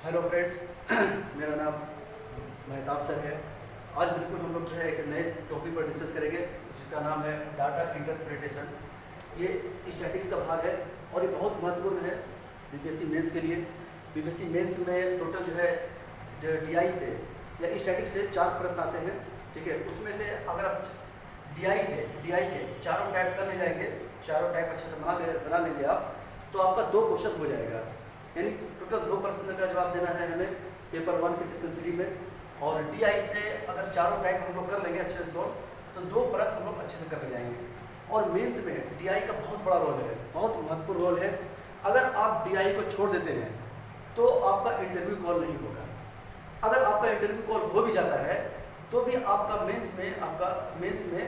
Hello friends मेरा नाम Mehtab sir है। आज बिल्कुल हम लोग जो है एक नए टॉपिक पर डिस्कस करेंगे जिसका नाम है डाटा इंटरप्रिटेशन। ये स्टैटिक्स का भाग है और ये बहुत महत्वपूर्ण है बीपीएससी मेंस के लिए। बीपीएससी मेंस में टोटल जो है डीआई से या स्टैटिक्स से 4 प्रश्न आते हैं, ठीक है। उसमें से अगर आप डीआई के चारों टाइप करने जाएंगे, चारों टाइप अच्छे से बना लेंगे आप, तो आपका 2 क्वेश्चन हो जाएगा। यानी टोटल 2 प्रश्न का जवाब देना है हमें पेपर 1 के सेक्शन 3 में। और डीआई से अगर चारों टाइप हम लोग कर लेंगे अच्छे से सॉल्व, तो 2 प्रश्न हम लोग अच्छे से कर ले जाएंगे। और मेंस में डीआई का बहुत बड़ा रोल है, बहुत महत्वपूर्ण रोल है। अगर आप डीआई को छोड़ देते हैं तो आपका इंटरव्यू कॉल नहीं होगा। अगर आपका इंटरव्यू कॉल हो भी जाता है तो भी आपका मेंस में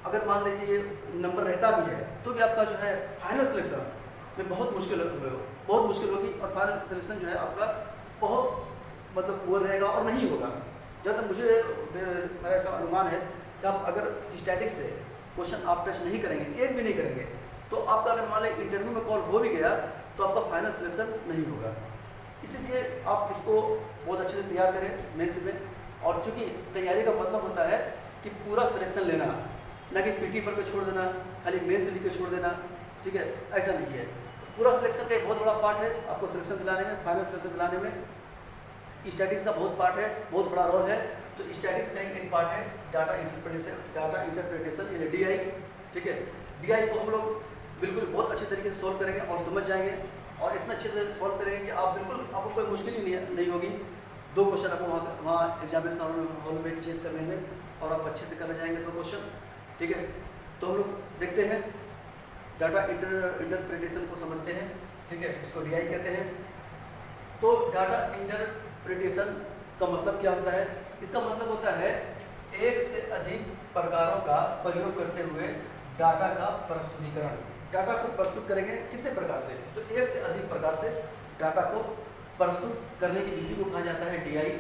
अगर मान लीजिए नंबर रहता भी है तो भी आपका जो है फाइनल सिलेक्शन में बहुत मुश्किल होगी और फाइनल सिलेक्शन जो है आपका बहुत पुअर रहेगा और नहीं होगा। जब तक मेरा ऐसा अनुमान है कि आप अगर स्टैटिक्स से क्वेश्चन आप टच नहीं करेंगे, एक भी नहीं करेंगे, तो आपका अगर मान लीजिए इंटरव्यू में कॉल हो भी गया तो आपका फाइनल सिलेक्शन नहीं होगा। इसीलिए आप इसको बहुत अच्छे से तैयार करें मेंस में। और चूँकि तैयारी का मतलब होता है कि पूरा सिलेक्शन लेना, ना कि पीटी पर छोड़ देना, खाली मेंस लिख के छोड़ देना, ठीक है, ऐसा नहीं है। पूरा सिलेक्शन का एक बहुत बड़ा पार्ट है आपको सिलेक्शन दिलाने में, फाइनल सिलेक्शन दिलाने में। स्टैटिक्स का बहुत पार्ट है, बहुत बड़ा रोल है। तो स्टैटिक्स का एक पार्ट है डाटा इंटरप्रिटेशन यानी डीआई, ठीक है। डीआई को हम लोग बिल्कुल बहुत अच्छे तरीके से सॉल्व करेंगे और समझ जाएंगे और इतना अच्छे से सॉल्व करेंगे कि आपको कोई मुश्किल ही नहीं होगी। 2 क्वेश्चन आपको वहाँ एग्जामिनेशन हॉल में चेस करने में और आप अच्छे से करने जाएंगे 2 क्वेश्चन, ठीक है। तो हम लोग देखते हैं डाटा इंटरप्रिटेशन को समझते हैं, ठीक है, इसको डीआई कहते हैं। तो डाटा इंटरप्रिटेशन का मतलब क्या होता है? इसका मतलब होता है एक से अधिक प्रकारों का प्रयोग करते हुए डाटा का प्रस्तुतिकरण। डाटा को प्रस्तुत करेंगे कितने प्रकार से? तो एक से अधिक प्रकार से डाटा को प्रस्तुत करने की विधि को कहा जाता है डीआई।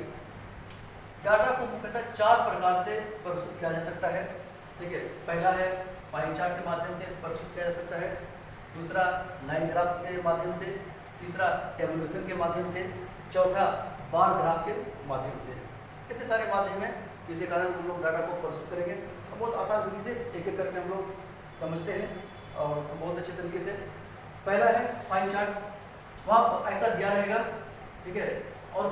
डाटा को मुख्यतः 4 प्रकार से प्रस्तुत किया जा सकता है, ठीक है। पहला है पाई चार्ट के माध्यम से प्रस्तुत किया जा सकता है, दूसरा लाइन ग्राफ के माध्यम से, तीसरा टेबुलेशन के माध्यम से, चौथा बार ग्राफ के माध्यम से। इतने सारे माध्यम हैं जिसके कारण हम लोग डाटा को प्रस्तुत करेंगे। तो बहुत आसान विधि से एक एक करके हम लोग समझते हैं और बहुत अच्छे तरीके से। पहला है पाई चार्ट, वहाँ ऐसा दिया रहेगा, ठीक है, और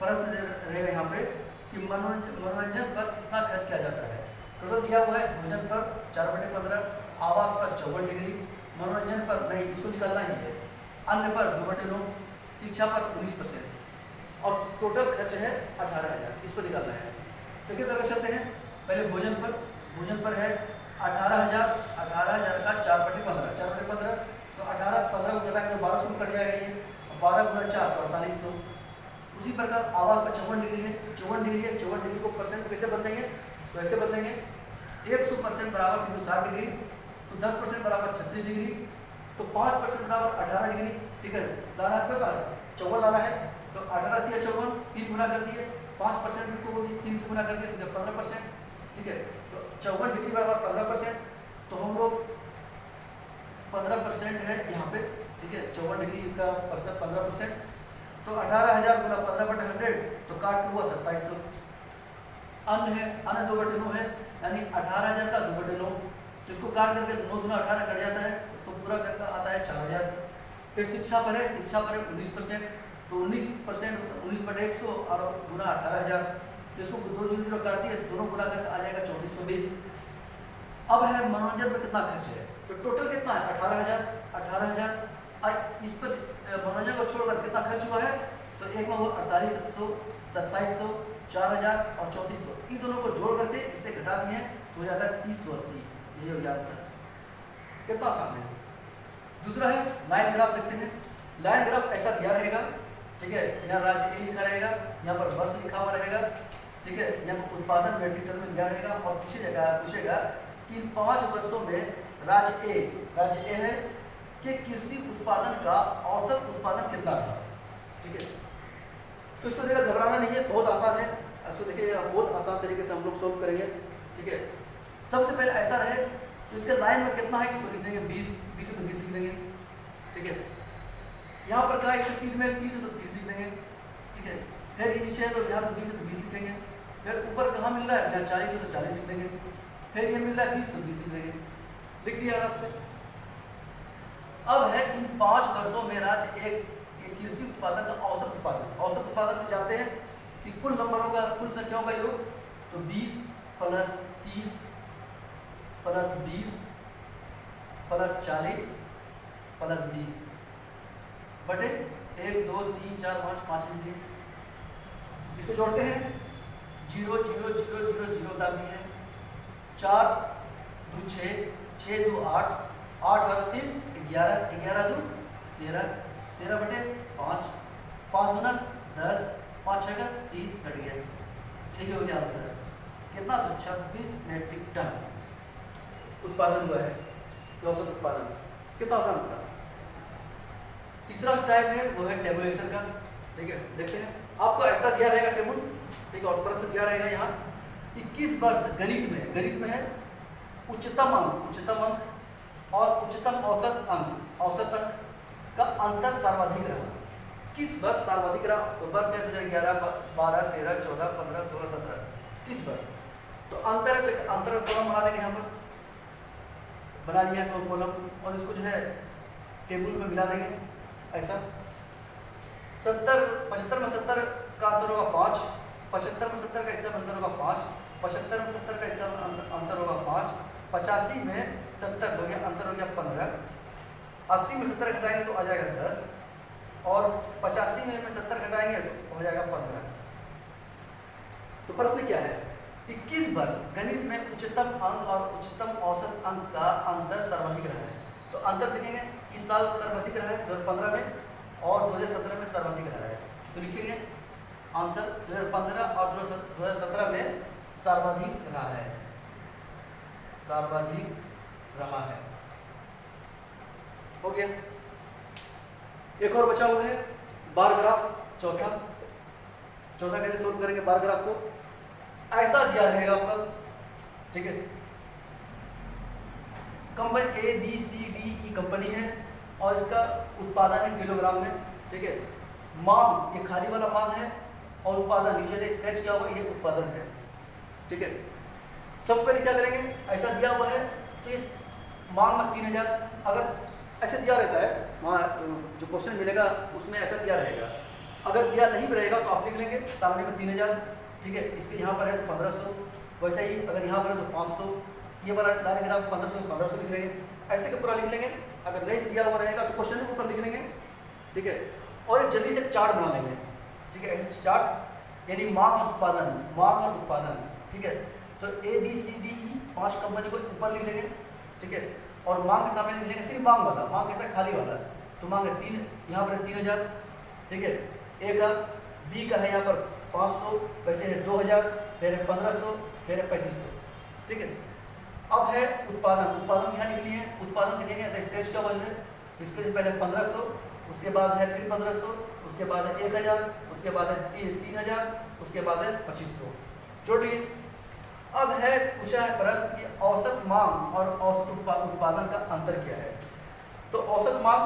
प्रश्न रहेगा यहाँ पे कि मनोरंजन पर कितना खर्च किया जाता है। टोटल दिया हुआ है भोजन पर 4/15, आवास पर 54 डिग्री, मनोरंजन पर नहीं, इसको निकालना ही है, अन्य पर 2/9, शिक्षा पर 19% और टोटल खर्च है 18,000, इस पर निकालना है। तो क्या कर सकते हैं? पहले भोजन पर है 18,000 का 4/15 तो 18 15 को घटाएंगे 1200 में कट जाएगा ये, 12 × 4 तो 4800। उसी प्रकार आवास पर 54 डिग्री है, 54 डिग्री को परसेंट कैसे बदलेंगे? तो ऐसे बदलेंगे 100% बराबर 360 डिग्री, तो 10% बराबर 36 डिग्री, तो 5% बराबर 18 डिग्री, ठीक है। लाना आपके पास 54 लाना है, तो 18 दिया 54, 3 गुना कर दिए, 5% को 3 से गुना कर दिए तो 15%, ठीक है। तो 54 डिग्री बराबर 15%, तो हम लोग 15% है यहाँ पे, ठीक है। 54 डिग्री का 15%, तो 18,000 गुना 15/100 तो काट के हुआ 2700। अन्य है, अन्य 2/9 है, यानी 18,000 का 2/9, जिसको काट करके 9 गुना 18 कट जाता है तो पूरा करके आता है 4,000। फिर शिक्षा पर है 19%, तो 19% 19/100 और गुना 18,000, जिसको 2 0 काट दिए दोनों गुना करके आ जाएगा 3420। अब है मनोरंजन पर कितना खर्च है, तो टोटल कितना है 18,000। इस पर मनोरंजन को छोड़कर कितना खर्च हुआ है? तो एक में वो 48,700, 2700, 4,000 और 3400, इन दोनों को जोड़ करके इससे घटा दिए तो हो जाता है 380। यही हो गया आंसर। कितना आसान है। दूसरा है लाइन ग्राफ, देखते हैं। लाइन ग्राफ ऐसा दिया रहेगा, ठीक है। यहाँ राज्य ए लिखा रहेगा, यहाँ पर वर्ष लिखा हुआ रहेगा, ठीक है। यहाँ पर उत्पादन मेट्रिक टन में दिया रहेगा और पूछेगा कि 5 वर्षों में राज्य ए है कि कृषि उत्पादन का औसत उत्पादन कितना रहा, ठीक है। तो इसको देखिए घबराना नहीं है, बहुत आसान है। इसको देखिए बहुत आसान तरीके से हम लोग सोल्व करेंगे, ठीक है। सबसे पहले ऐसा रहे तो इसके लाइन में कितना है इसको लिख देंगे 20 लिख देंगे, ठीक है। यहाँ पर क्या है, इस तस्वीर में 30 है तो 30 लिख देंगे, ठीक है। फिर ये नीचे है तो यहाँ तो 20 है तो 20 लिख देंगे। फिर ऊपर कहाँ मिल रहा है, यहाँ 40 है तो 40 लिख देंगे। फिर ये मिल रहा है 20 तो 20 लिख देंगे। लिख दिया आराम से। अब है इन 5 वर्षों में राज्य एक कृषि उत्पादन का औसत उत्पादन। औसत उत्पादन में जानते हैं कि कुल नंबरों का, कुल संख्याओं का योग, तो 20 प्लस 30 प्लस 20 प्लस 40 प्लस 20 बटे 1 2 3 4 5 5 लिख दिए। इसको जोड़ते हैं, 0 0 0 0 0 उतार दिए हैं। 4 2 6 6 2 8 8 और 3 11 11 2 13 13 बटे 5 5 दूना 10 5 6 30 कट गया। यही हो गया आंसर। कितना, तो 26 मेट्रिक टन उत्पादन हुआ है, औसत उत्पादन। कितना आसान था। तीसरा टाइप है वो है टेबुलेशन का। ठीक है, देखते हैं। आपको ऐसा दिया रहेगा टेबल, ठीक है, और प्रश्न दिया रहेगा यहाँ 21 वर्ष गणित में है उच्चतम अंक और उच्चतम औसत अंक का अंतर सर्वाधिक रहा। किस वर्ष सर्वाधिक रहा, तो वर्ष है 2011 12 13 14 15 16 17 किस वर्ष। तो अंतर कॉलम बना लेंगे, यहाँ पर बना लिया कॉलम, और इसको जो है टेबल में मिला देंगे ऐसा। 75 में 70 का अंतर होगा 5, 75 में 70 का इसका अंतर होगा 5, 75 में 70 का इसका अंतर होगा 5, 85 में 70 हो गया, अंतर हो गया 15, 80 में 70 घटाएंगे तो आ जाएगा 10, और 85 में 70 घटाएंगे तो हो जाएगा 15। तो प्रश्न क्या है, 21 वर्ष गणित में उच्चतम अंक और उच्चतम औसत अंक का अंतर सर्वाधिक रहा है। तो अंतर देखेंगे, इस साल सर्वाधिक रहा है 2015 में, और 2017 में सर्वाधिक रहा है। तो लिखेंगे आंसर 2015 और 2017 में सर्वाधिक रहा है, सर्वाधिक रहा है। हो गया। एक और बचा हुआ है बार ग्राफ, चौथा कैसे सोल्व करेंगे बार ग्राफ को। ऐसा दिया रहेगा आपका, ठीक है, कंपनी ABCDE कंपनी है और इसका उत्पादन है किलोग्राम में, ठीक है। मांग, ये खाली वाला मांग है, और उत्पादन नीचे से स्क्रैच किया हुआ, ये उत्पादन है, ठीक है। सबसे पहले क्या करेंगे, ऐसा दिया हुआ है तो ये मांग में 3000, अगर ऐसे दिया रहता है वहाँ जो क्वेश्चन मिलेगा उसमें ऐसा दिया रहेगा। अगर दिया नहीं भी रहेगा तो आप लिख लेंगे सामने में 3000, ठीक है। इसके यहाँ पर है तो 1500, वैसे ही अगर यहाँ पर है तो 500, ये वाला लाइन अगर आप 1500 लिख लेंगे, ऐसे के पूरा लिख लेंगे। अगर नहीं दिया हुआ रहेगा तो क्वेश्चन के ऊपर लिख लेंगे, ठीक है। और एक जल्दी से चार्ट बना लेंगे, ठीक है, ऐसे चार्ट, यानी मांग और उत्पादन, ठीक है। तो ABCDE 5 कंपनी को ऊपर लिख लेंगे, ठीक है, और मांग के सामने लिख लेंगे सिर्फ मांग वाला, मांग कैसा खाली वाला, तो मांग है 3, यहाँ पर है 3000, ठीक है। ए का, बी का है यहाँ पर 500, वैसे है 2000, फिर है 1500, फिर है 3500, ठीक है। अब है उत्पादन यहाँ लिख लिए, उत्पादन देखेंगे ऐसा स्केच का वजह है, इसके पहले 1500, उसके बाद है फिर 1500, उसके बाद है 1000, उसके बाद है 3000, उसके बाद है 2500, जोड़ लिए। अब है पूछा है प्रश्न कि औसत मांग और औसत उत्पादन का अंतर क्या है। तो औसत मांग,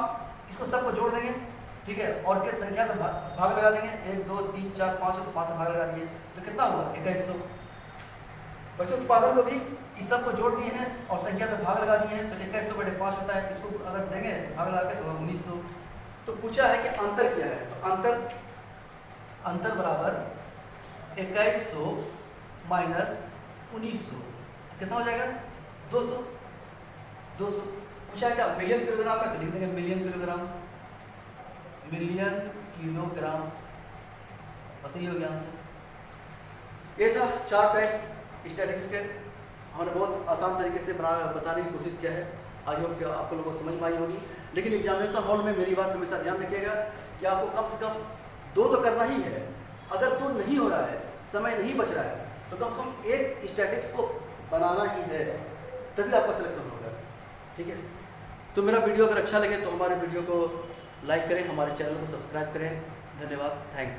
इसको सबको जोड़ देंगे, ठीक है, और किस संख्या से भाग लगा देंगे, 1 2 3 4 5 तो 5 से भाग लगा दिए, तो कितना हुआ 2100। वैसे उत्पादन को भी इस सब को जोड़ दिए हैं और संख्या से भाग लगा दिए हैं, तो 2100 बटे 5 होता है, इसको अगर देंगे भाग लगा के तो 1900। तो पूछा है कि अंतर क्या है, तो अंतर बराबर 2100 माइनस 1900 कितना हो जाएगा 200। पूछा है क्या मिलियन किलोग्राम में, तो लिख देंगे मिलियन किलोग्राम, बस यही हो गया आंसर। ये था 4 टाइप स्टैटिक्स के, हमने बहुत आसान तरीके से बताने की कोशिश किया है। आई होप कि आप लोगों को समझ में आई होगी। लेकिन एग्जामिनेशन हॉल में मेरी बात हमेशा ध्यान रखिएगा कि आपको कम से कम 2 तो करना ही है। अगर 2 नहीं हो रहा है, समय नहीं बच रहा है, तो कम से कम एक स्टैटिक्स को बनाना ही है, तभी आपका सिलेक्शन होगा, ठीक है। तो मेरा वीडियो अगर अच्छा लगे तो हमारे वीडियो को लाइक करें, हमारे चैनल को सब्सक्राइब करें। धन्यवाद, थैंक्स।